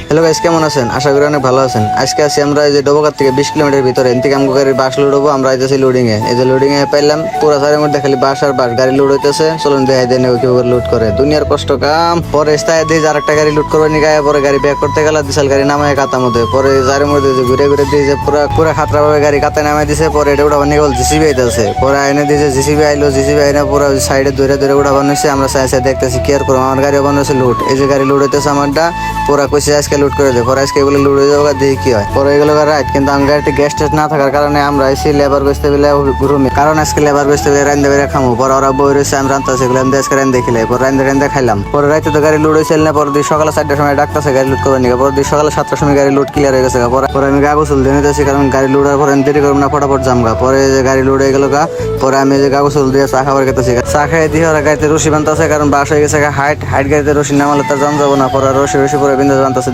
Hello guys, কেমন আছেন? আশা করি অনেক ভালো আছেন। আজকে আছি আমরা এই যে ডোবাঘাট থেকে 20 কিলোমিটার ভিতরে এদিকে আমগো গাড়ির বাস লোড হবো। আমরা আইতেছি লোডিং এ। এই যে লোডিং এ পাইলাম পুরা সারের মধ্যে খালি বাস আর বাস গাড়ি লোড হইতেছে। চলুন দেখাই দেন কিভাবে লোড করে। দুনিয়ার কষ্ট কাম। পরে স্থায় দিয়ে আরেকটা গাড়ি লোড করবে নি গায়ে, পরে গাড়ি ব্যাক করতে গেল বিশাল গাড়ি নামায় কাতার মধ্যে। পরে জারের মধ্যে যে ঘুরে ঘুরে দিয়ে যে পুরা পুরা খাতরা ভাবে গাড়ি কাতায় নামাই দিছে। পরে এটা উঠাবার নিয়ে বল জিসিবি আইতেছে। পরে আইনে দিয়েছে জিসিবি আইলো, জিসিবি আইনে পুরো সাইডে ধরে ধরে উঠাবার নিচ্ছে। আমরা সাইড সাইড দেখতেছি কেয়ার করবো। আমার গাড়ি বানাচ্ছে লোড। এই যে গাড়ি লোড হইতেছে আমারটা পুরা কইছে আজকে লোড করে দেয়। পরে আজকে এগুলো লোড হয়ে যাবে, দেখি কি হয়। পরে এগুলো রাইট কিন্তু আমার গাড়িতে গ্যাস টেস্ট না থাকার কারণে আমরা এসে লেবার বসতে পেলে রুমে, কারণ আজকে লেবার বসতে পেলে রান্ধে বেড়ে খামো। পরে ওরা বই রয়েছে, আমি রান্তাছি এগুলো আমি আজকে রান্ধে খেলে। পরে রান্ধে রান্ধে খাইলাম। পরে রাইতে তো গাড়ি লোড হয়েছিল না। পরে দিন সকালে 4টার সময় ডাকতেছে গাড়ি লোড করবে নিয়ে। পরে দিন সকালে 7টার সময় গাড়ি লোড ক্লিয়ার হয়ে গেছে। পরে আমি কাগজ দিয়ে নিতেছি, কারণ গাড়ি লোড হওয়ার পরে দেরি করবো না, ফটাফট জামগা। পরে যে গাড়ি লোড হয়ে গেল গা, পরে আমি যে কাগজ দিয়ে চা খাবার খেতেছি। চা খাই দিয়ে ওরা গাড়িতে রশি বানতেছে, কারণ বাস হয়ে গেছে হাইট হাইট গাড়িতে রশি নামালে তার জাম যাবো না। পরে রশি পরে বিন্দু বানতেছে।